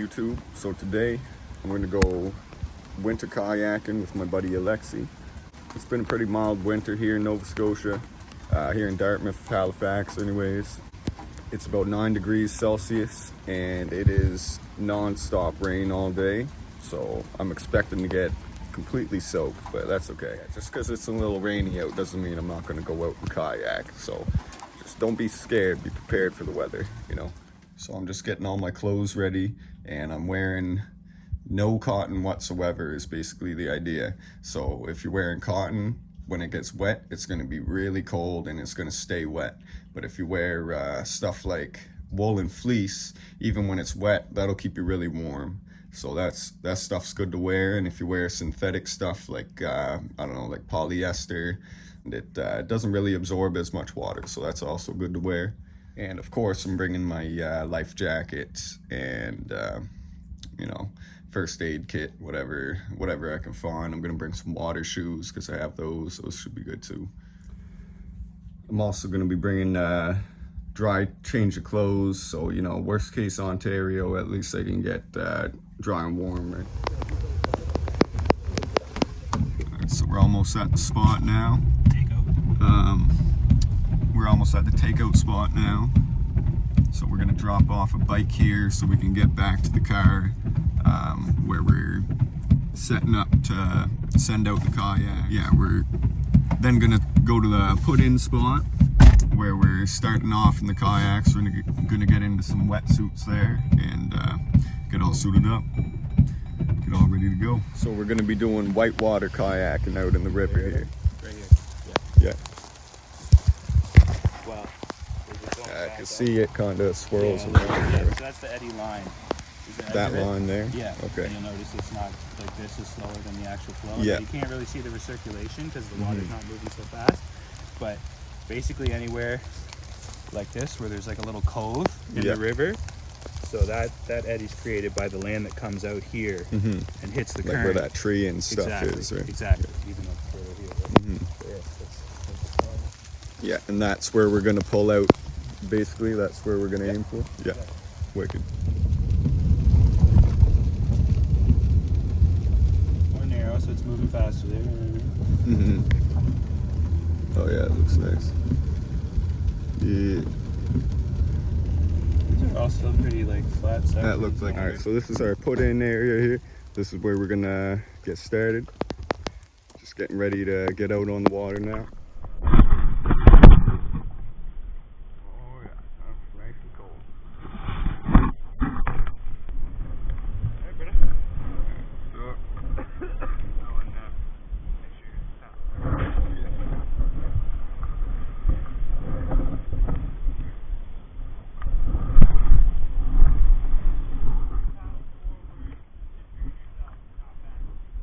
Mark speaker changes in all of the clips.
Speaker 1: YouTube. So today I'm going to go winter kayaking with my buddy ALEXI. It's been a pretty mild winter here in Nova Scotia, here in Dartmouth, Halifax anyways. It's about 9 degrees Celsius and it is non-stop rain all day. So I'm expecting to get completely soaked, but that's okay. Just because it's a little rainy out doesn't mean I'm not going to go out and kayak. So just don't be scared, be prepared for the weather, you know. So I'm just getting all my clothes ready and I'm wearing no cotton whatsoever is basically the idea. So if you're wearing cotton, when it gets wet, it's going to be really cold and it's going to stay wet. But if you wear stuff like wool and fleece, even when it's wet, that'll keep you really warm. So that stuff's good to wear. And if you wear synthetic stuff like, I don't know, like polyester, it doesn't really absorb as much water. So that's also good to wear. And of course, I'm bringing my life jacket and, you know, first aid kit, whatever I can find. I'm gonna bring some water shoes because I have those. Those should be good too. I'm also gonna be bringing dry change of clothes. So, you know, worst case Ontario, at least I can get dry and warm, right? All right, so we're almost at the spot now. We're almost at the takeout spot now. So we're gonna drop off a bike here so we can get back to the car where we're setting up to send out the kayak. Yeah, we're then gonna go to the put-in spot where we're starting off in the kayaks. We're gonna get into some wetsuits there and get all suited up, get all ready to go. So we're gonna be doing whitewater kayaking out in the river here.
Speaker 2: Right here.
Speaker 1: Yeah.
Speaker 2: Wow.
Speaker 1: I can see it kind of swirls around there.
Speaker 2: So that's the eddy line.
Speaker 1: That line there?
Speaker 2: Yeah.
Speaker 1: Okay.
Speaker 2: And you'll notice it's not like this is slower than the actual flow.
Speaker 1: Yeah.
Speaker 2: You can't really see the recirculation because the water's not moving so fast. But basically anywhere like this where there's like a little cove in the river, so that eddy's created by the land that comes out here and hits the current.
Speaker 1: Like where that tree and stuff is, right?
Speaker 2: Exactly. Even though it's further here. Right? So
Speaker 1: Yeah, and that's where we're gonna pull out. Basically, that's where we're gonna aim for. Yeah, wicked.
Speaker 2: more narrow, so it's moving faster there.
Speaker 1: Oh yeah, it looks nice. Yeah.
Speaker 2: These are all still pretty like flat sections.
Speaker 1: That looks like. All right, so this is our put-in area here. This is where we're gonna get started. Just getting ready to get out on the water now.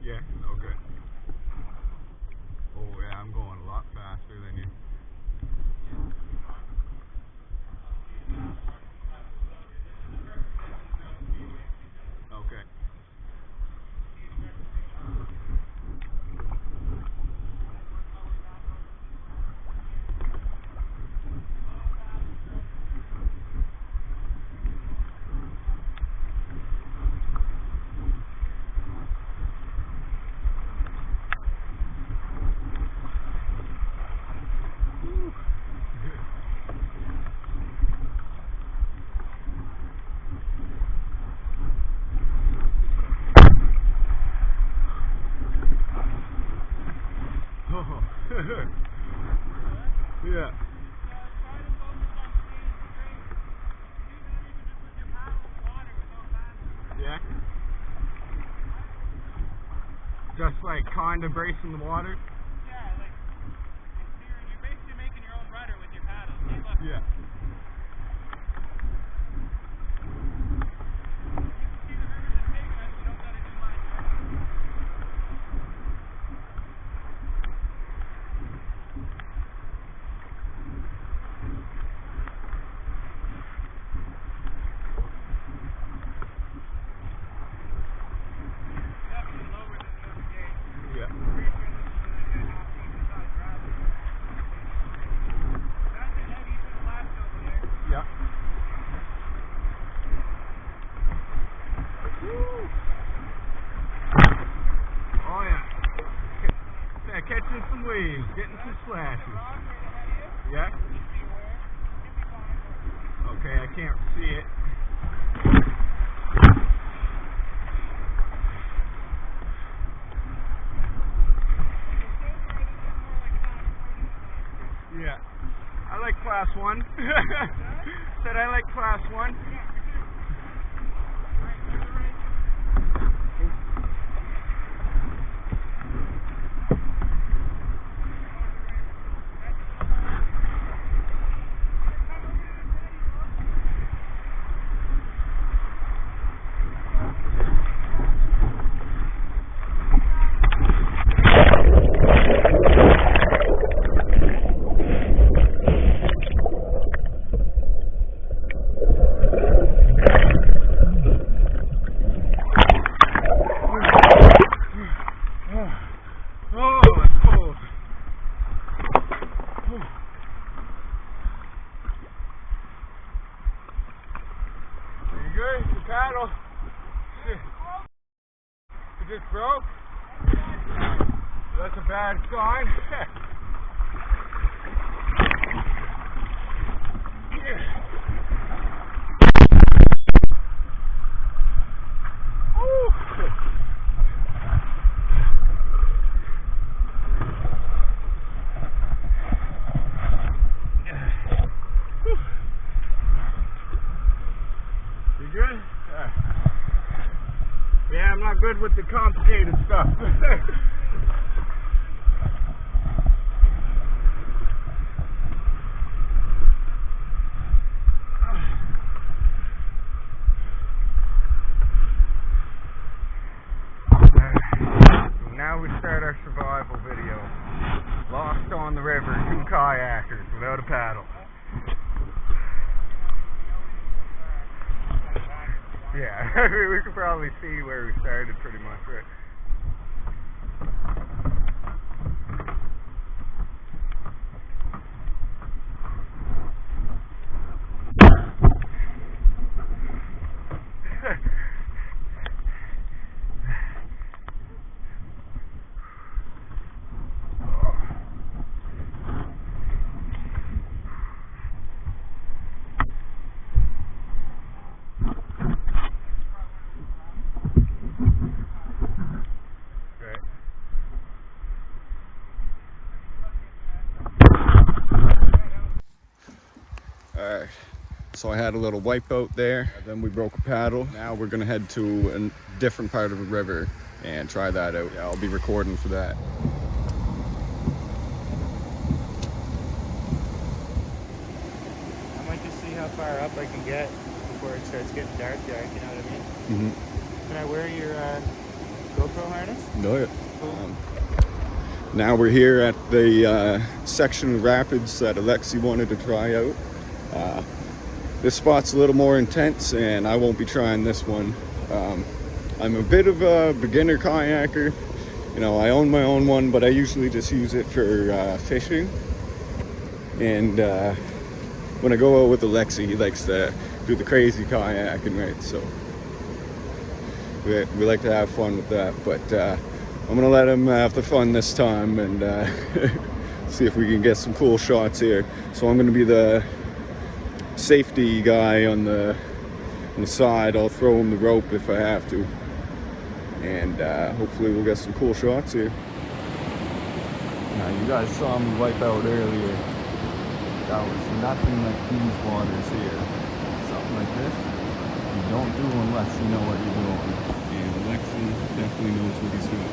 Speaker 1: Yeah, okay. Oh yeah, I'm going a lot faster than you. Okay. Yeah. Yeah. Just like kind of bracing the water.
Speaker 3: Yeah, like you're basically making your own rudder with your paddle. See, look.
Speaker 1: Yeah.
Speaker 3: You can see the river just taking us. You don't got to do much. Definitely lower than the other gate.
Speaker 1: Yeah.
Speaker 3: Pretty sure this is going to get off the side rather. That's the heavy for the last
Speaker 1: waves, getting some splashes. Yeah? Okay, I can't see it. Yeah. I like class 1. Said I like class 1. Paddle. It just broke. That's a bad sign. You good? Yeah, I'm not good with the complicated stuff. Now we start our survival video. Lost on the river, 2 kayakers without a paddle. Yeah, we could probably see where we started pretty much, right? Alright, so I had a little wipeout there, then we broke a paddle. Now we're gonna head to a different part of the river and try that out. Yeah, I'll be recording for that.
Speaker 2: I might just see how far up I can get before it starts getting dark, you know what I mean?
Speaker 1: Mm-hmm.
Speaker 2: Can I wear your GoPro harness?
Speaker 1: No, yeah. Cool. Now we're here at the section of rapids that ALEXI wanted to try out. This spot's a little more intense and I won't be trying this one. I'm a bit of a beginner kayaker. You know, I own my own one, but I usually just use it for fishing. And when I go out with ALEXI, he likes to do the crazy kayaking, right? So we like to have fun with that, but I'm gonna let him have the fun this time and see if we can get some cool shots here. So I'm gonna be the safety guy on the side. I'll throw him the rope if I have to, and hopefully we'll get some cool shots here. Now you guys saw me wipe out earlier. That was nothing like these waters here. Something like this you don't do unless you know what you're doing, and ALEXI definitely knows what he's doing.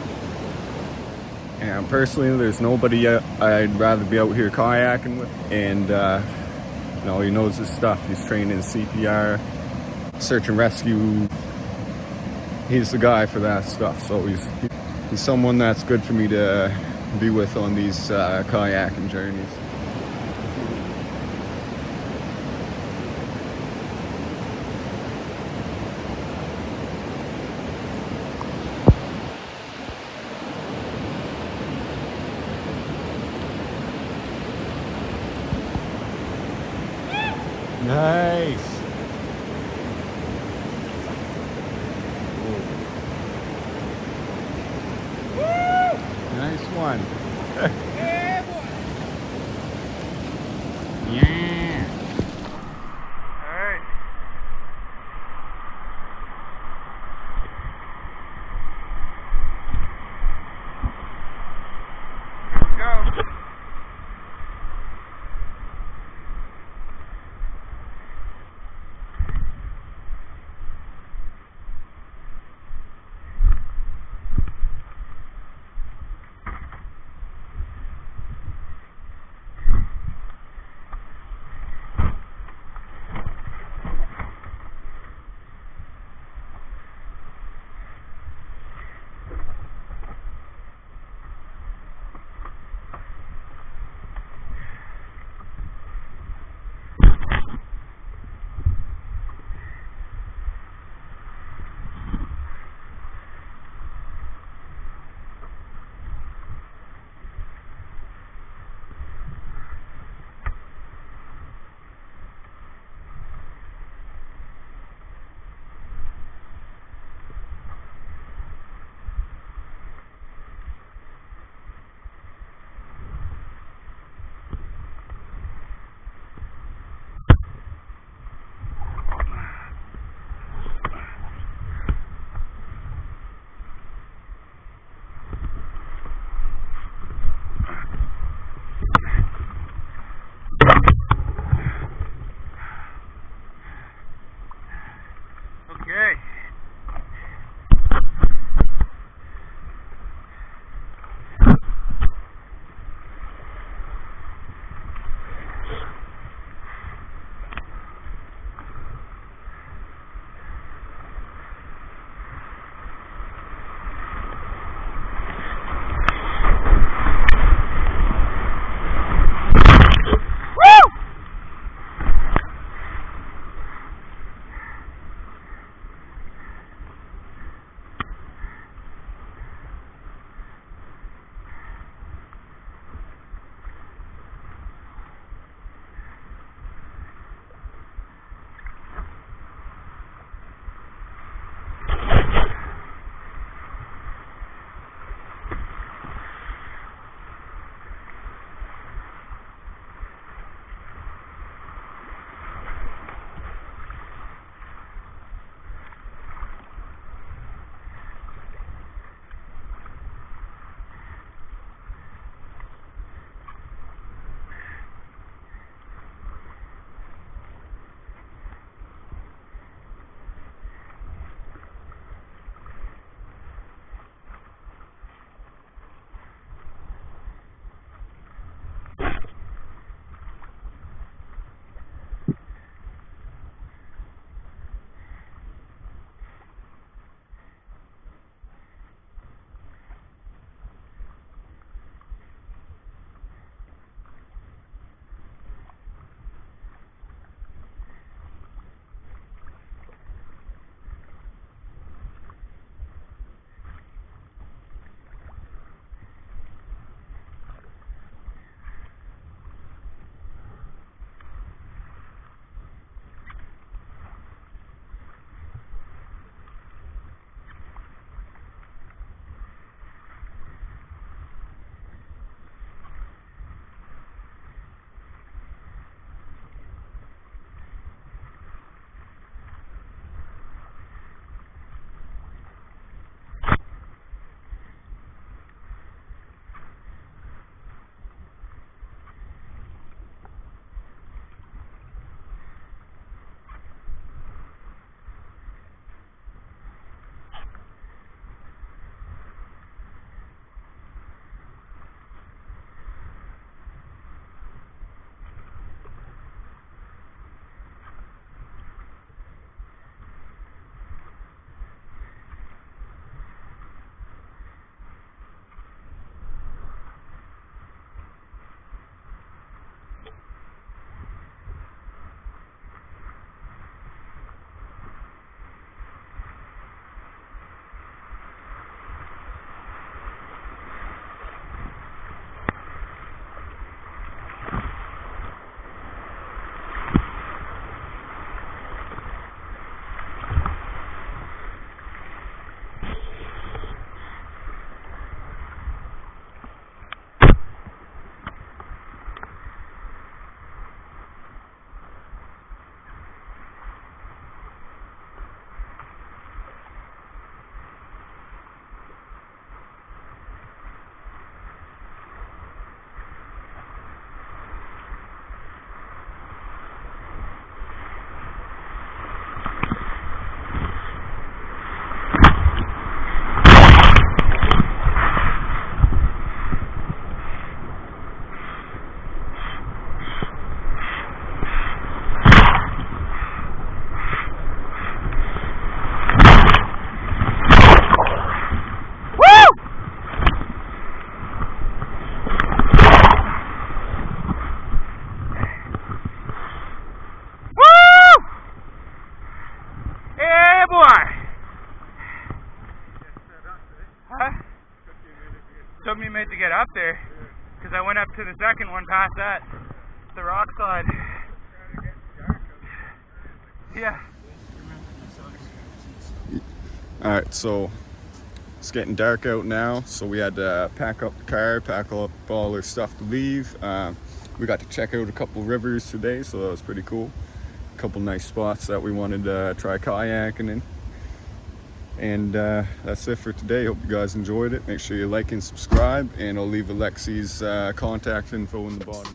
Speaker 1: And personally, there's nobody I'd rather be out here kayaking with, and you know, he knows his stuff. He's trained in CPR, search and rescue. He's the guy for that stuff. So he's someone that's good for me to be with on these kayaking journeys. Nice. Woo! Nice one.
Speaker 3: Yeah, boy.
Speaker 1: Yeah.
Speaker 3: All right. Here we go. Took me a minute to get up there because I went up to the second one past that, the rock slide. Yeah.
Speaker 1: Alright, so it's getting dark out now, so we had to pack up the car, pack up all our stuff to leave. We got to check out a couple rivers today, so that was pretty cool. A couple nice spots that we wanted to try kayaking in. And that's it for today. Hope you guys enjoyed it. Make sure you like and subscribe, and I'll leave Alexi's contact info in the bottom.